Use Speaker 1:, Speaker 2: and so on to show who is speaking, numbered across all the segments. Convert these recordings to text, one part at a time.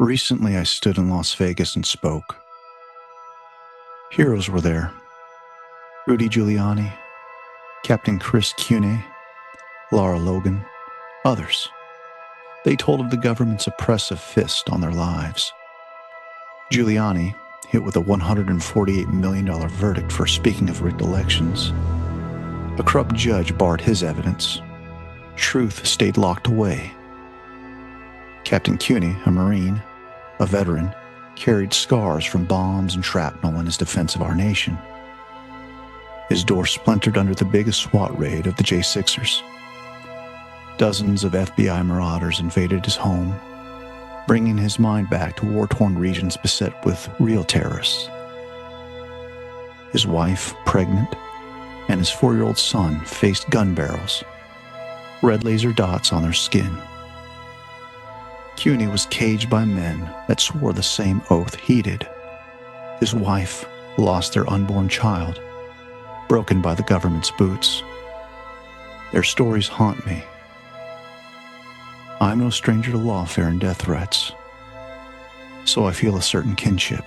Speaker 1: Recently, I stood in Las Vegas and spoke. Heroes were there. Rudy Giuliani, Captain Chris Cuney, Lara Logan, others. They told of the government's oppressive fist on their lives. Giuliani, hit with a $148 million verdict for speaking of rigged elections. A corrupt judge barred his evidence. Truth stayed locked away. Captain Cuney, a Marine, a veteran, carried scars from bombs and shrapnel in his defense of our nation. His door splintered under the biggest SWAT raid of the J6ers. Dozens of FBI marauders invaded his home, bringing his mind back to war-torn regions beset with real terrorists. His wife, pregnant, and his 4-year-old son faced gun barrels, red laser dots on their skin. Cuney was caged by men that swore the same oath he did. His wife lost their unborn child, broken by the government's boots. Their stories haunt me. I'm no stranger to lawfare and death threats, so I feel a certain kinship.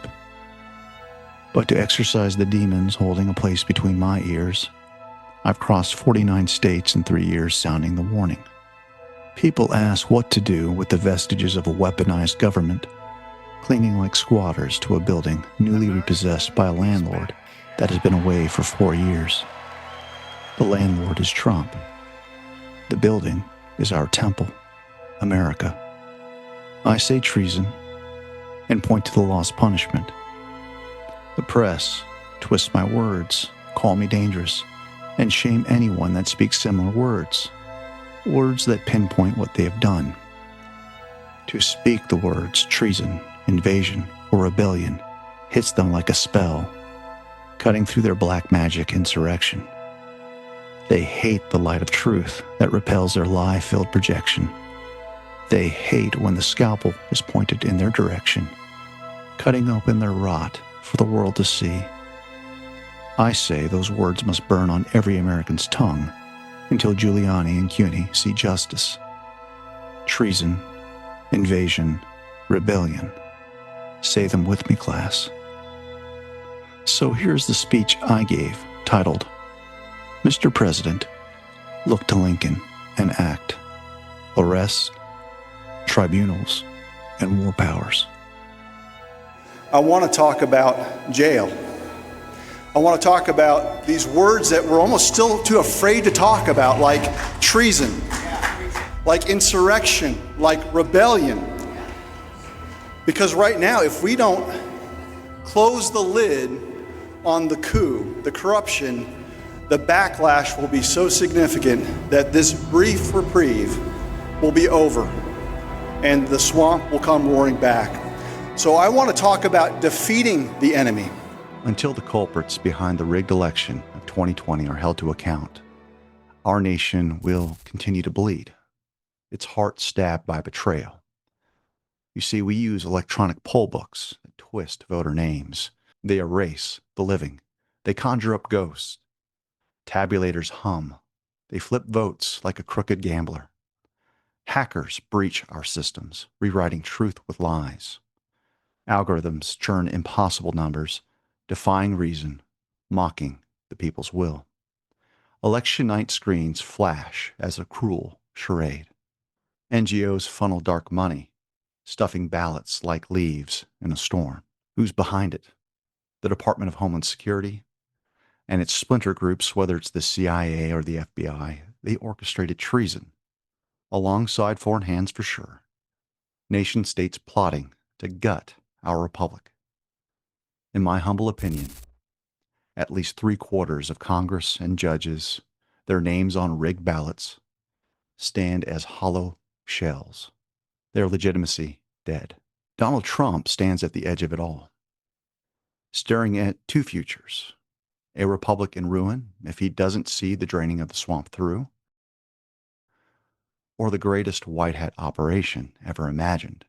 Speaker 1: But to exorcise the demons holding a place between my ears, I've crossed 49 states in 3 years sounding the warning. People ask what to do with the vestiges of a weaponized government, clinging like squatters to a building newly repossessed by a landlord that has been away for 4 years. The landlord is Trump. The building is our temple, America. I say treason and point to the law's punishment. The press twists my words, call me dangerous, and shame anyone that speaks similar words. Words that pinpoint what they have done. To speak the words treason, invasion, or rebellion hits them like a spell, cutting through their black magic insurrection. They hate the light of truth that repels their lie-filled projection. They hate when the scalpel is pointed in their direction, cutting open their rot for the world to see. I say those words must burn on every American's tongue until Giuliani and Cuney see justice. Treason, invasion, rebellion. Say them with me, class. So here's the speech I gave, titled, Mr. President, Look to Lincoln and Act. Arrest, tribunals, and war powers.
Speaker 2: I want to talk about jail. I want to talk about these words that we're almost still too afraid to talk about, like treason, like insurrection, like rebellion. Because right now, if we don't close the lid on the coup, the corruption, the backlash will be so significant that this brief reprieve will be over and the swamp will come roaring back. So I want to talk about defeating the enemy.
Speaker 1: Until the culprits behind the rigged election of 2020 are held to account, our nation will continue to bleed, its heart stabbed by betrayal. You see, we use electronic poll books that twist voter names. They erase the living. They conjure up ghosts. Tabulators hum. They flip votes like a crooked gambler. Hackers breach our systems, rewriting truth with lies. Algorithms churn impossible numbers, defying reason, mocking the people's will. Election night screens flash as a cruel charade. NGOs funnel dark money, stuffing ballots like leaves in a storm. Who's behind it? The Department of Homeland Security and its splinter groups, whether it's the CIA or the FBI, they orchestrated treason, alongside foreign hands for sure. Nation states plotting to gut our republic. In my humble opinion, at least 3/4 of Congress and judges, their names on rigged ballots, stand as hollow shells, their legitimacy dead. Donald Trump stands at the edge of it all, staring at two futures: a republic in ruin if he doesn't see the draining of the swamp through, or the greatest white hat operation ever imagined,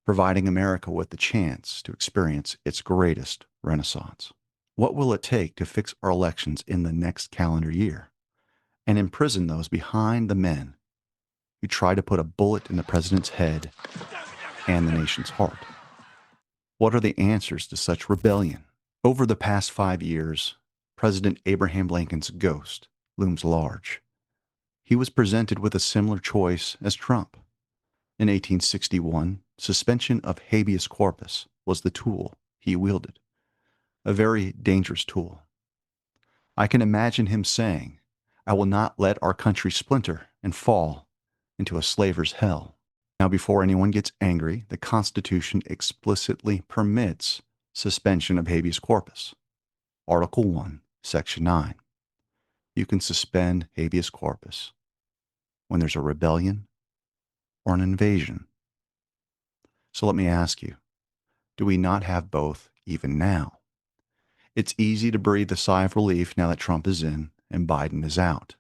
Speaker 1: providing America with the chance to experience its greatest renaissance. What will it take to fix our elections in the next calendar year and imprison those behind the men who tried to put a bullet in the president's head and the nation's heart. What are the answers to such rebellion? Over the past 5 years, President Abraham Lincoln's ghost looms large. He was presented with a similar choice as Trump. In 1861, suspension of habeas corpus was the tool he wielded, a very dangerous tool. I can imagine him saying, "I will not let our country splinter and fall into a slaver's hell." Now, before anyone gets angry, the Constitution explicitly permits suspension of habeas corpus. Article 1, Section 9. You can suspend habeas corpus when there's a rebellion or an invasion. So let me ask you, do we not have both even now? It's easy to breathe a sigh of relief now that Trump is in and Biden is out.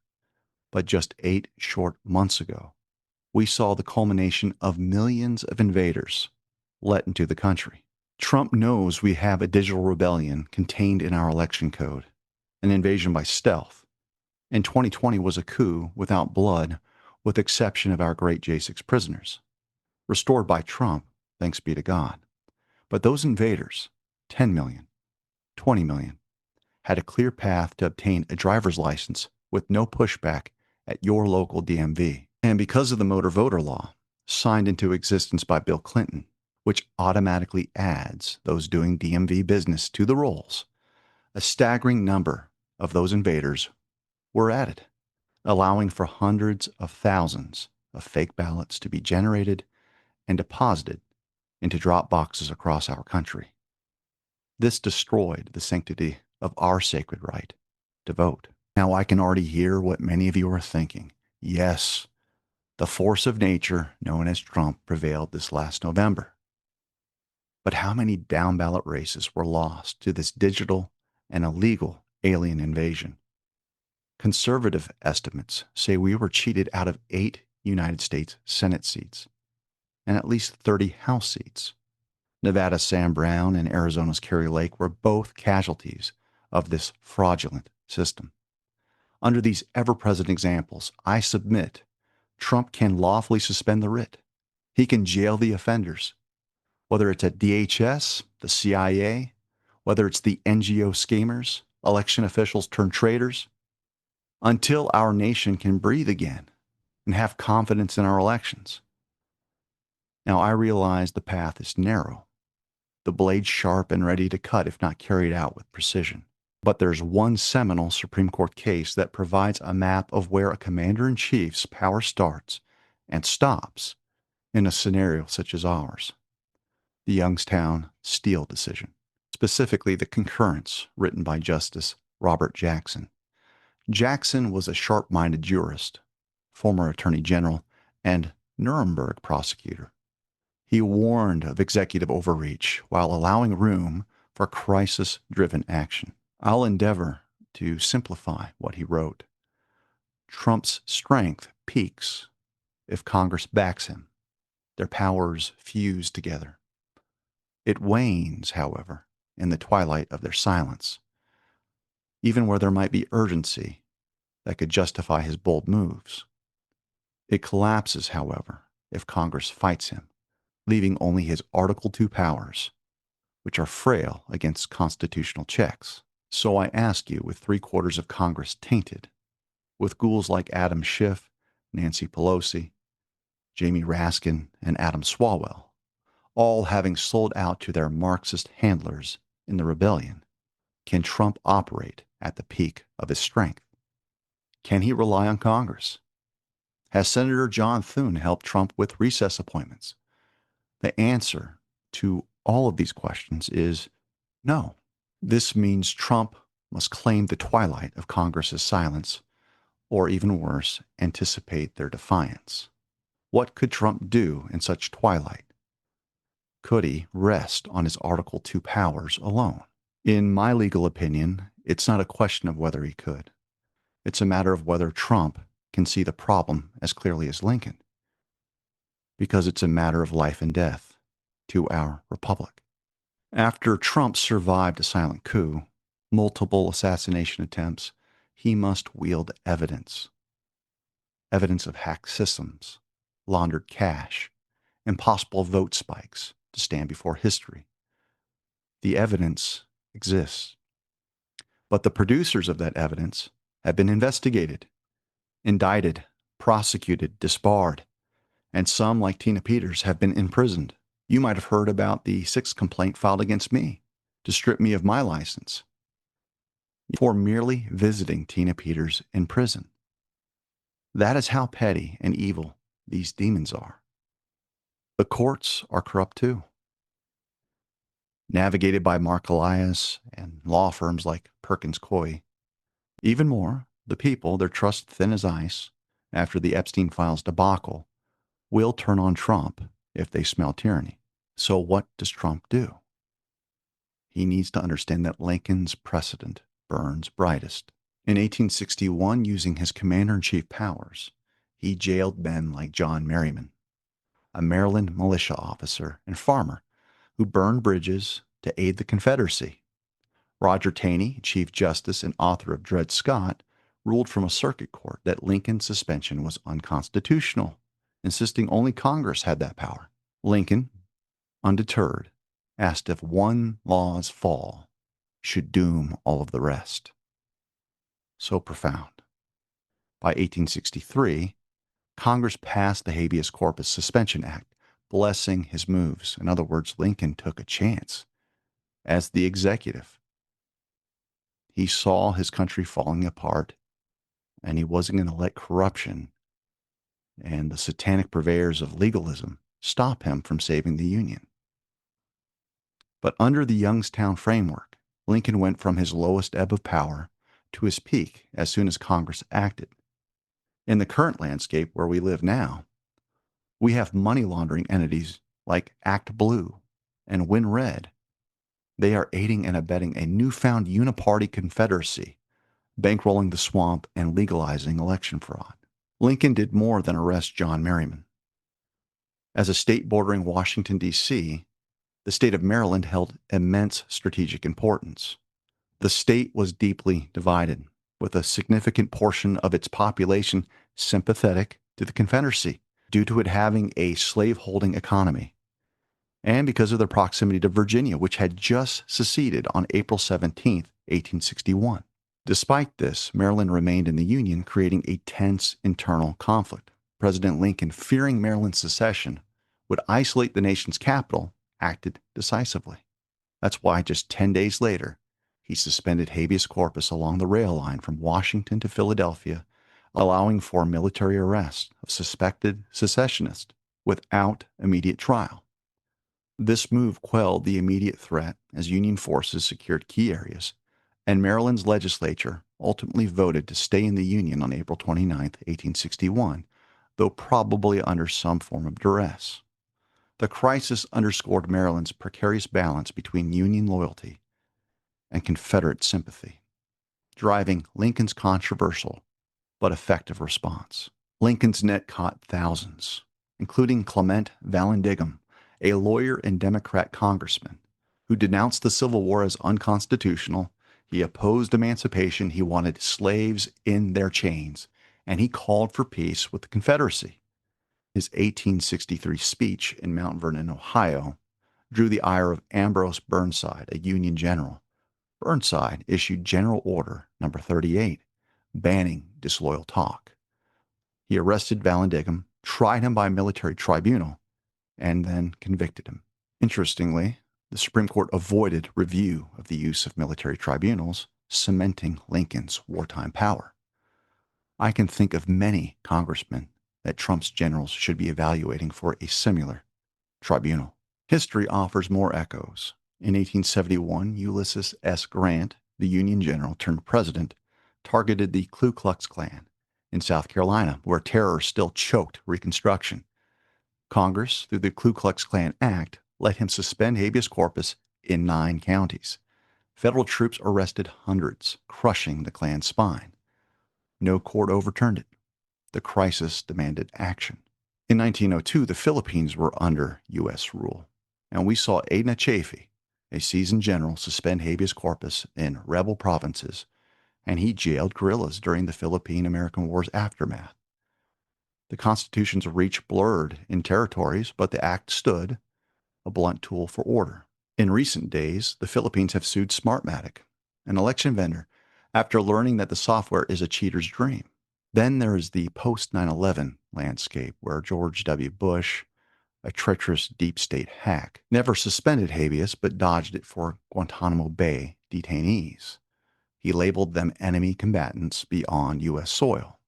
Speaker 1: But just 8 short months ago, we saw the culmination of millions of invaders let into the country. Trump knows we have a digital rebellion contained in our election code, an invasion by stealth. And 2020 was a coup without blood, with exception of our great J6 prisoners, restored by Trump, thanks be to God. But those invaders, 10 million, 20 million, had a clear path to obtain a driver's license with no pushback at your local DMV. And because of the motor voter law, signed into existence by Bill Clinton, which automatically adds those doing DMV business to the rolls, a staggering number of those invaders were added, allowing for hundreds of thousands of fake ballots to be generated and deposited into drop boxes across our country. This destroyed the sanctity of our sacred right to vote. Now, I can already hear what many of you are thinking. Yes, the force of nature, known as Trump, prevailed this last November. But how many down-ballot races were lost to this digital and illegal alien invasion? Conservative estimates say we were cheated out of 8 United States Senate seats and at least 30 House seats. Nevada's Sam Brown and Arizona's Kari Lake were both casualties of this fraudulent system. Under these ever-present examples, I submit Trump can lawfully suspend the writ. He can jail the offenders, whether it's at DHS, the CIA, whether it's the NGO schemers, election officials turned traitors, until our nation can breathe again and have confidence in our elections. Now, I realize the path is narrow, the blade sharp and ready to cut if not carried out with precision. But there's one seminal Supreme Court case that provides a map of where a commander-in-chief's power starts and stops in a scenario such as ours. The Youngstown Steele decision, specifically the concurrence written by Justice Robert Jackson. Jackson was a sharp-minded jurist, former attorney general, and Nuremberg prosecutor. He warned of executive overreach while allowing room for crisis-driven action. I'll endeavor to simplify what he wrote. Trump's strength peaks if Congress backs him. Their powers fuse together. It wanes, however, in the twilight of their silence, even where there might be urgency that could justify his bold moves. It collapses, however, if Congress fights him, leaving only his Article 2 powers, which are frail against constitutional checks. So I ask you, with 3/4 of Congress tainted, with ghouls like Adam Schiff, Nancy Pelosi, Jamie Raskin, and Adam Swalwell, all having sold out to their Marxist handlers in the rebellion, can Trump operate at the peak of his strength? Can he rely on Congress? Has Senator John Thune helped Trump with recess appointments? The answer to all of these questions is no. This means Trump must claim the twilight of Congress's silence, or even worse, anticipate their defiance. What could Trump do in such twilight? Could he rest on his Article 2 powers alone? In my legal opinion, it's not a question of whether he could. It's a matter of whether Trump can see the problem as clearly as Lincoln, because it's a matter of life and death to our republic. After Trump survived a silent coup, multiple assassination attempts, he must wield evidence of hacked systems, laundered cash, impossible vote spikes to stand before history. The evidence exists. But the producers of that evidence have been investigated, indicted, prosecuted, disbarred, and some, like Tina Peters, have been imprisoned. You might have heard about the sixth complaint filed against me to strip me of my license for merely visiting Tina Peters in prison. That is how petty and evil these demons are. The courts are corrupt too. Navigated by Mark Elias and law firms like Perkins Coie. Even more, the people, their trust thin as ice, after the Epstein Files debacle, will turn on Trump if they smell tyranny. So what does Trump do? He needs to understand that Lincoln's precedent burns brightest. In 1861, using his commander-in-chief powers, he jailed men like John Merryman, a Maryland militia officer and farmer who burned bridges to aid the Confederacy. Roger Taney, Chief Justice and author of Dred Scott, ruled from a circuit court that Lincoln's suspension was unconstitutional, insisting only Congress had that power. Lincoln, undeterred, asked if one law's fall should doom all of the rest. So profound. By 1863, Congress passed the Habeas Corpus Suspension Act, blessing his moves. In other words, Lincoln took a chance. As the executive, he saw his country falling apart, and he wasn't going to let corruption and the satanic purveyors of legalism stop him from saving the Union. But under the Youngstown framework, Lincoln went from his lowest ebb of power to his peak as soon as Congress acted. In the current landscape where we live now, we have money laundering entities like Act Blue and Win Red. They are aiding and abetting a newfound uniparty confederacy, bankrolling the swamp and legalizing election fraud. Lincoln did more than arrest John Merryman. As a state bordering Washington, D.C., the state of Maryland held immense strategic importance. The state was deeply divided, with a significant portion of its population sympathetic to the Confederacy due to it having a slave-holding economy, and because of their proximity to Virginia, which had just seceded on April 17, 1861. Despite this, Maryland remained in the Union, creating a tense internal conflict. President Lincoln, fearing Maryland's secession would isolate the nation's capital, acted decisively. That's why just 10 days later, he suspended habeas corpus along the rail line from Washington to Philadelphia, allowing for military arrest of suspected secessionists without immediate trial. This move quelled the immediate threat as Union forces secured key areas, and Maryland's legislature ultimately voted to stay in the Union on April 29, 1861, though probably under some form of duress. The crisis underscored Maryland's precarious balance between Union loyalty and Confederate sympathy, driving Lincoln's controversial but effective response. Lincoln's net caught thousands, including Clement Vallandigham, a lawyer and Democrat congressman who denounced the Civil War as unconstitutional. He opposed emancipation, he wanted slaves in their chains, and he called for peace with the Confederacy. His 1863 speech in Mount Vernon, Ohio, drew the ire of Ambrose Burnside, a Union general. Burnside issued General Order No. 38, banning disloyal talk. He arrested Vallandigham, tried him by military tribunal, and then convicted him. Interestingly, the Supreme Court avoided review of the use of military tribunals, cementing Lincoln's wartime power. I can think of many congressmen that Trump's generals should be evaluating for a similar tribunal. History offers more echoes. In 1871, Ulysses S. Grant, the Union general turned president, targeted the Ku Klux Klan in South Carolina, where terror still choked Reconstruction. Congress, through the Ku Klux Klan Act, let him suspend habeas corpus in 9 counties. Federal troops arrested hundreds, crushing the Klan's spine. No court overturned it. The crisis demanded action. In 1902, the Philippines were under U.S. rule, and we saw Edna Chafee, a seasoned general, suspend habeas corpus in rebel provinces, and he jailed guerrillas during the Philippine-American War's aftermath. The Constitution's reach blurred in territories, but the act stood, a blunt tool for order. In recent days, the Philippines have sued Smartmatic, an election vendor, after learning that the software is a cheater's dream. Then there is the post 9/11 landscape, where George W. Bush, a treacherous deep state hack, never suspended habeas but dodged it for Guantanamo Bay detainees. He labeled them enemy combatants beyond U.S. soil.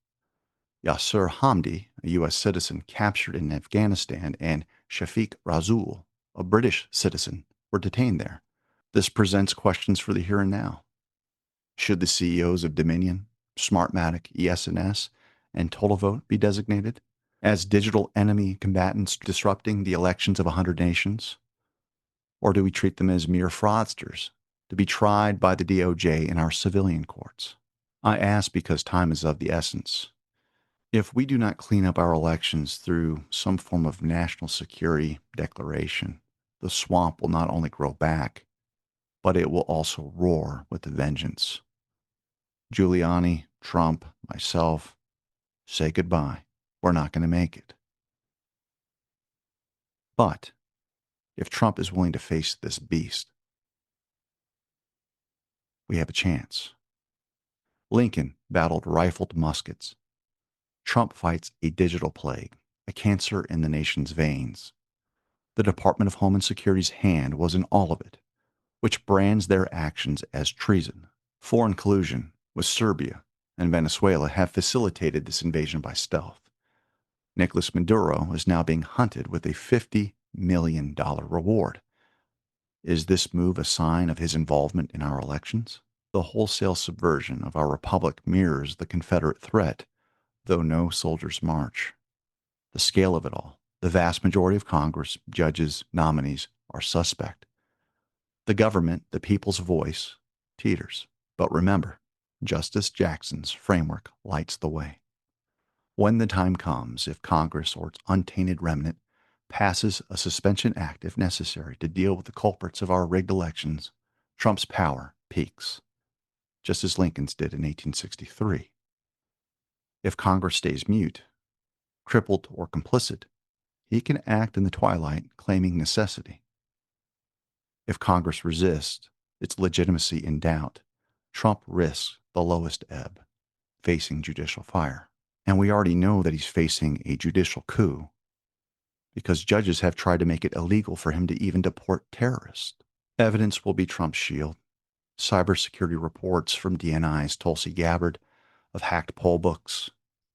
Speaker 1: Yasser Hamdi, a U.S. citizen captured in Afghanistan, and Shafiq Razul, a British citizen, were detained there. This presents questions for the here and now. Should the CEOs of Dominion, Smartmatic, ES&S, and TotalVote be designated as digital enemy combatants disrupting the elections of 100 nations? Or do we treat them as mere fraudsters to be tried by the DOJ in our civilian courts? I ask because time is of the essence. If we do not clean up our elections through some form of national security declaration, the swamp will not only grow back, but it will also roar with a vengeance. Giuliani, Trump, myself, say goodbye. We're not going to make it. But if Trump is willing to face this beast, we have a chance. Lincoln battled rifled muskets. Trump fights a digital plague, a cancer in the nation's veins. The Department of Homeland Security's hand was in all of it, which brands their actions as treason. Foreign collusion with Serbia and Venezuela have facilitated this invasion by stealth. Nicolas Maduro is now being hunted with a $50 million reward. Is this move a sign of his involvement in our elections? The wholesale subversion of our republic mirrors the Confederate threat, though no soldiers march. The scale of it all, the vast majority of Congress, judges, nominees are suspect. The government, the people's voice, teeters. But remember, Justice Jackson's framework lights the way. When the time comes, if Congress or its untainted remnant passes a suspension act if necessary to deal with the culprits of our rigged elections, Trump's power peaks, just as Lincoln's did in 1863. If Congress stays mute, crippled or complicit, he can act in the twilight, claiming necessity. If Congress resists, its legitimacy in doubt, Trump risks the lowest ebb, facing judicial fire. And we already know that he's facing a judicial coup because judges have tried to make it illegal for him to even deport terrorists. Evidence will be Trump's shield. Cybersecurity reports from DNI's Tulsi Gabbard of hacked poll books,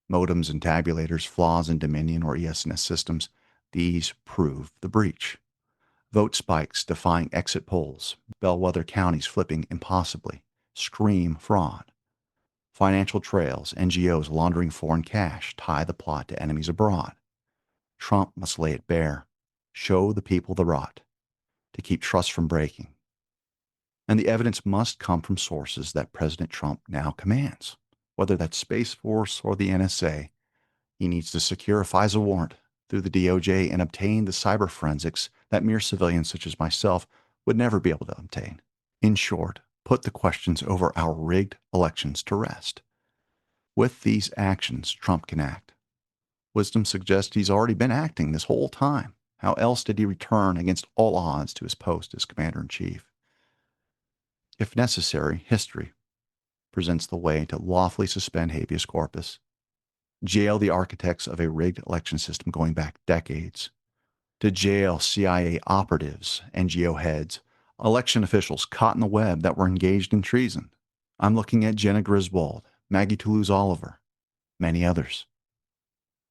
Speaker 1: modems and tabulators, flaws in Dominion or ES&S systems, these prove the breach. Vote spikes defying exit polls, bellwether counties flipping impossibly, scream fraud. Financial trails, NGOs laundering foreign cash tie the plot to enemies abroad. Trump must lay it bare, show the people the rot, to keep trust from breaking. And the evidence must come from sources that President Trump now commands. Whether that's Space Force or the NSA, he needs to secure a FISA warrant through the DOJ and obtain the cyber forensics that mere civilians such as myself would never be able to obtain. In short, put the questions over our rigged elections to rest. With these actions, Trump can act. Wisdom suggests he's already been acting this whole time. How else did he return against all odds to his post as commander-in-chief? If necessary, history presents the way to lawfully suspend habeas corpus, jail the architects of a rigged election system going back decades, to jail CIA operatives, NGO heads, election officials caught in the web that were engaged in treason. I'm looking at Jenna Griswold, Maggie Toulouse-Oliver, many others.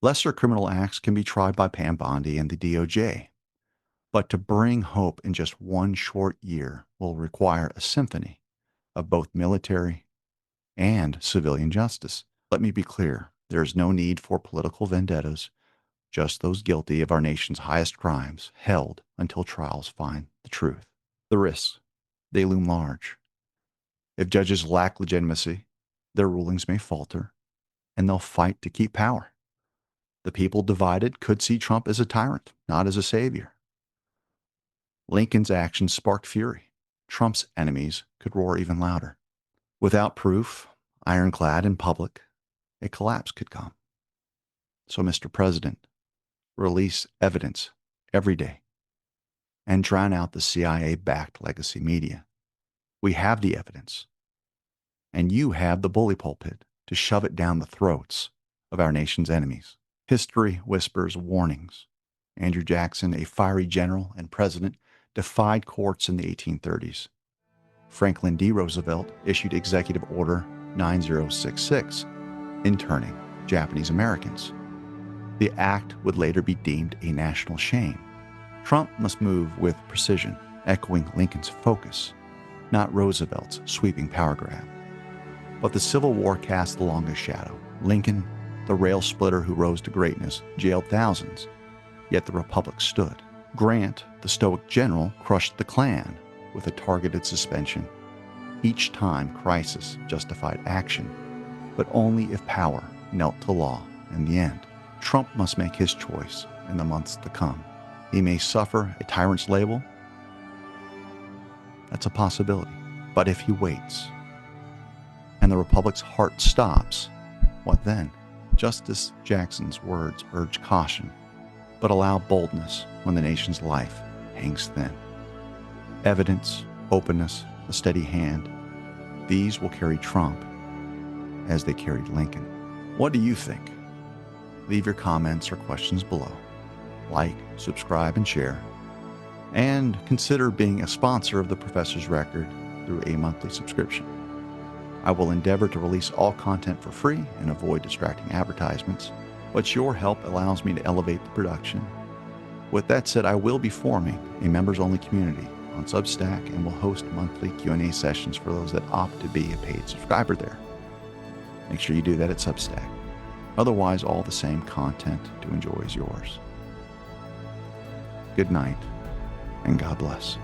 Speaker 1: Lesser criminal acts can be tried by Pam Bondi and the DOJ, but to bring hope in just one short year will require a symphony of both military and civilian justice. Let me be clear, there is no need for political vendettas, just those guilty of our nation's highest crimes held until trials find the truth. The risks, they loom large. If judges lack legitimacy, their rulings may falter, and they'll fight to keep power. The people divided could see Trump as a tyrant, not as a savior. Lincoln's actions sparked fury. Trump's enemies could roar even louder. Without proof, ironclad in public, a collapse could come. So, Mr. President, release evidence every day and drown out the CIA-backed legacy media. We have the evidence, and you have the bully pulpit to shove it down the throats of our nation's enemies. History whispers warnings. Andrew Jackson, a fiery general and president, defied courts in the 1830s. Franklin D. Roosevelt issued Executive Order 9066, interning Japanese Americans. The act would later be deemed a national shame. Trump must move with precision, echoing Lincoln's focus, not Roosevelt's sweeping power grab. But the Civil War cast the longest shadow. Lincoln, the rail splitter who rose to greatness, jailed thousands, yet the Republic stood. Grant, the stoic general, crushed the Klan with a targeted suspension. Each time, crisis justified action, but only if power knelt to law in the end. Trump must make his choice in the months to come. He may suffer a tyrant's label. That's a possibility. But if he waits and the Republic's heart stops, what then? Justice Jackson's words urge caution, but allow boldness when the nation's life hangs thin. Evidence, openness, a steady hand, these will carry Trump as they carried Lincoln. What do you think? Leave your comments or questions below. Like, subscribe, and share. And consider being a sponsor of the Professor's Record through a monthly subscription. I will endeavor to release all content for free and avoid distracting advertisements, but your help allows me to elevate the production. With that said, I will be forming a members-only community on Substack and will host monthly Q&A sessions for those that opt to be a paid subscriber there. Make sure you do that at Substack. Otherwise, all the same content to enjoy is yours. Good night, and God bless.